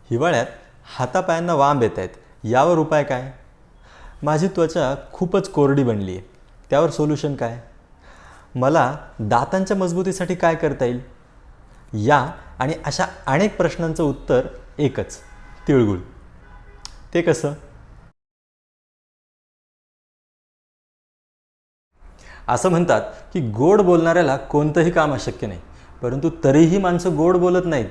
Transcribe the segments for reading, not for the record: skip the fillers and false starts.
हिवाळ्यात हातापायांना वांब येत आहेत, यावर उपाय काय? माझी त्वचा खूपच कोरडी बनली आहे, त्यावर सोल्युशन काय? मला दातांच्या मजबूतीसाठी काय करता येईल? या आणि अशा अनेक प्रश्नांचं उत्तर एकच, तिळगुळ. ते कसं? असं म्हणतात की गोड बोलणाऱ्याला कोणतंही काम अशक्य नाही, परंतु तरीही माणसं गोड बोलत नाहीत.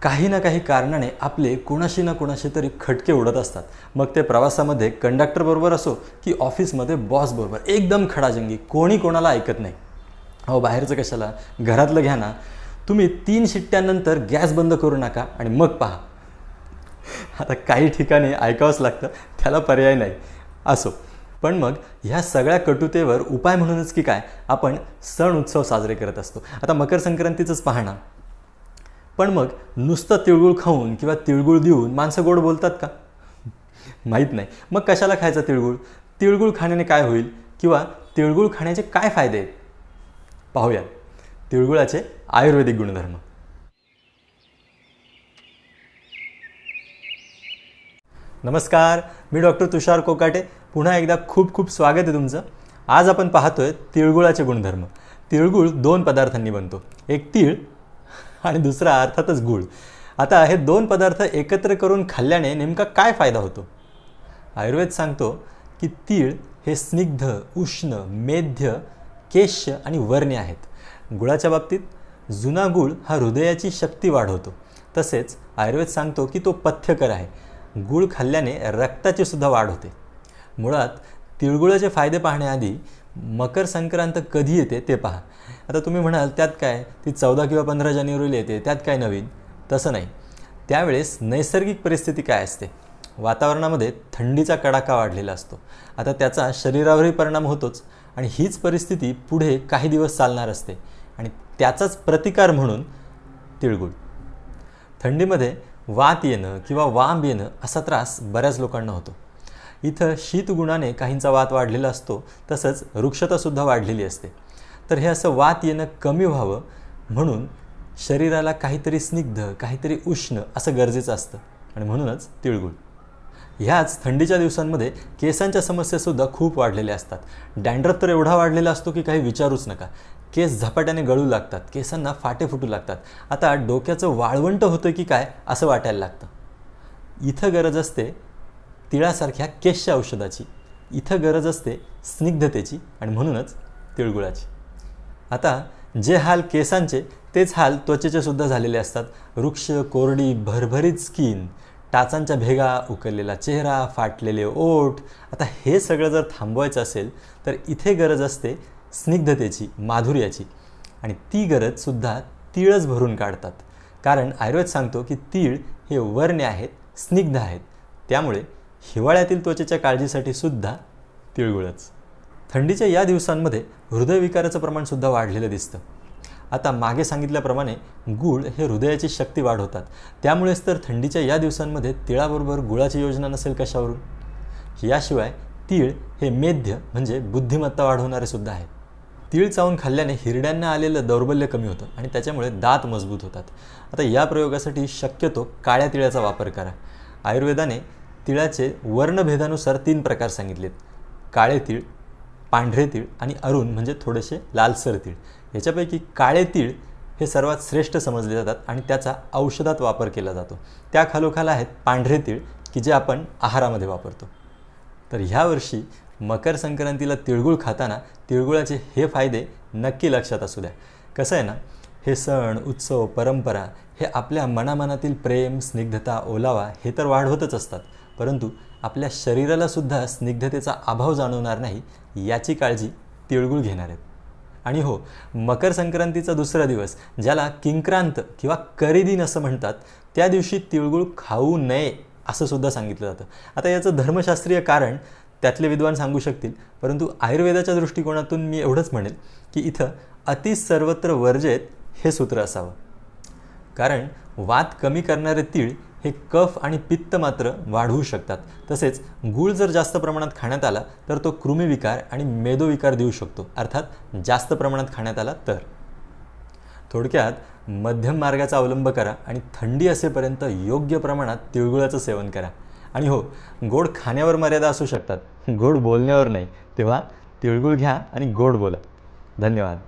काही ना काही कारणाने आपले कोणाशी ना कोणाशी तरी खटके उडत असतात. मग ते प्रवासामध्ये कंडक्टरबरोबर असो की ऑफिसमध्ये बॉसबरोबर, एकदम खडाजंगी, कोणी कोणाला ऐकत नाही. अहो, बाहेरचं कशाला, घरातलं घ्या ना. तुम्ही 3 शिट्ट्यानंतर गॅस बंद करू नका आणि मग पहा. आता काही ठिकाणी ऐकावंच लागतं, त्याला पर्याय नाही. असो, पण मग ह्या सगळ्या कटुतेवर उपाय म्हणूनच की काय आपण सण उत्सव साजरे करत असतो. आता मकर संक्रांतीचंच पहा ना. पण मग नुसतं तिळगुळ खाऊन किंवा तिळगुळ देऊन माणसं गोड बोलतात का? माहीत नाही. मग कशाला खायचा तिळगुळ? तिळगुळ खाण्याने काय होईल किंवा तिळगुळ खाण्याचे काय फायदे आहेत? पाहूया तिळगुळाचे आयुर्वेदिक गुणधर्म. नमस्कार, मी डॉक्टर तुषार कोकाटे. पुन्हा एकदा खूप खूप स्वागत आहे तुमचं. आज आपण पाहतोय तिळगुळाचे गुणधर्म. तिळगुळ 2 पदार्थांनी बनतो, एक तीळ आणि दुसरा अर्थातच गूळ. आता हे 2 पदार्थ एकत्र करून खाल्ल्याने नेमका काय फायदा होतो? आयुर्वेद सांगतो की तीळ हे स्निग्ध, उष्ण, मेध्य, केश्य आणि वर्ण्य आहेत. गुळाच्या बाबतीत जुना गूळ हा हृदयाची शक्ती वाढवतो. तसेच आयुर्वेद सांगतो की तो पथ्यकर आहे. गूळ खाल्ल्याने रक्ताची सुद्धा वाढ होते. मुळात तिळगुळाचे फायदे पाहण्याआधी मकर संक्रांत कधी येते ते पहा. आता तुम्ही म्हणाल त्यात काय, ती 14 किंवा 15 जानेवारीला येते, त्यात काय नवीन? तसं नाही. त्यावेळेस नैसर्गिक परिस्थिती काय असते? वातावरणामध्ये थंडीचा कडाका वाढलेला असतो. आता त्याचा शरीरावरही परिणाम होतोच आणि हीच परिस्थिती पुढे काही दिवस चालणार असते आणि त्याचाच प्रतिकार म्हणून तिळगुळ. थंडीमध्ये वात येणं किंवा वांब येणं असा त्रास बऱ्याच लोकांना होतो. इथं शीतगुणाने काहींचा वात वाढलेला असतो, तसंच वृक्षतासुद्धा वाढलेली असते. तर हे असं वात येणं कमी व्हावं म्हणून शरीराला काहीतरी स्निग्ध, काहीतरी उष्ण असं गरजेचं असतं आणि म्हणूनच तिळगुळ. ह्याच थंडीच्या दिवसांमध्ये केसांच्या समस्यासुद्धा खूप वाढलेल्या असतात. डॅन्ड्रफ तर एवढा वाढलेला असतो की काही विचारूच नका. केस झपाट्याने गळू लागतात, केसांना फाटे फुटू लागतात. आता डोक्याचं वाळवंट होतं की काय असं वाटायला लागतं. इथं गरज असते तिळासारख्या केशच्या औषधाची, इथं गरज असते स्निग्धतेची आणि म्हणूनच तिळगुळाची. आता जे हाल केसांचे तेच हाल त्वचेचे सुद्धा झालेले असतात. वृक्ष, कोरडी, भरभरीत स्किन, टाचांच्या भेगा, उकललेला चेहरा, फाटलेले ओठ. आता हे सगळं जर थांबवायचं असेल तर इथे गरज असते स्निग्धतेची, माधुर्याची, आणि ती गरजसुद्धा तीळच भरून काढतात. कारण आयुर्वेद सांगतो की तीळ हे वर्ण्य आहेत, स्निग्ध आहेत. त्यामुळे हिवाळ्यातील त्वचेच्या काळजीसाठी सुद्धा तिळगुळच. थंडीच्या या दिवसांमध्ये हृदयविकाराचं प्रमाणसुद्धा वाढलेलं दिसतं. आता मागे सांगितल्याप्रमाणे गूळ हे हृदयाची शक्ती वाढवतात. त्यामुळेच तर थंडीच्या या दिवसांमध्ये तिळाबरोबर गुळाची योजना नसेल कशावरून? याशिवाय तीळ हे मेध्य म्हणजे बुद्धिमत्ता वाढवणारे सुद्धा आहेत. तीळ चावून खाल्ल्याने हिरड्यांना आलेलं दौर्बल्य कमी होतं आणि त्याच्यामुळे दात मजबूत होतात. आता या प्रयोगासाठी शक्यतो काळ्या तिळाचा वापर करा. आयुर्वेदाने तिळाचे वर्णभेदानुसार 3 प्रकार सांगितलेत: काळे तीळ, पांढरे तीळ आणि अरुण म्हणजे थोडेसे लालसर तीळ. याच्यापैकी काळे तीळ हे सर्वात श्रेष्ठ समजले जातात आणि त्याचा औषधात वापर केला जातो. त्या खालोखाल आहेत पांढरे तीळ की जे आपण आहारामध्ये वापरतो. तर ह्यावर्षी मकर संक्रांतीला तिळगुळ खाताना तिळगुळाचे हे फायदे नक्की लक्षात असू द्या. कसं आहे ना, हे सण, उत्सव, परंपरा हे आपल्या मनामनातील प्रेम, स्निग्धता, ओलावा हे तर वाढवतच असतात, परंतु आपल्या शरीरालासुद्धा स्निग्धतेचा अभाव जाणवणार नाही याची काळजी तिळगुळ घेणार आहेत. आणि हो, मकर संक्रांतीचा दुसरा दिवस ज्याला किंक्रांत किंवा करीदिन असं म्हणतात, त्या दिवशी तिळगुळ खाऊ नये असं सुद्धा सांगितलं जातं. आता याचं धर्मशास्त्रीय कारण त्यातले विद्वान सांगू शकतील, परंतु आयुर्वेदाच्या दृष्टिकोनातून मी एवढंच म्हणेल की इथं अति सर्वत्र वर्जेत हे सूत्र असावं. कारण वात कमी करणारे तीळ हे कफ आणि पित्त मात्र वाढवू शकतात. तसेच गूळ जर जास्त प्रमाणात खाण्यात आला तर तो कृमिविकार आणि मेदोविकार देऊ शकतो, अर्थात जास्त प्रमाणात खाण्यात आला तर. थोडक्यात मध्यम मार्गाचा अवलंब करा आणि थंडी असेपर्यंत योग्य प्रमाणात तिळगुळाचं सेवन करा. आणि हो, गोड खाण्यावर मर्यादा असू शकतात, गोड बोलण्यावर नाही. तेव्हा तिळगुळ घ्या आणि गोड बोला. धन्यवाद.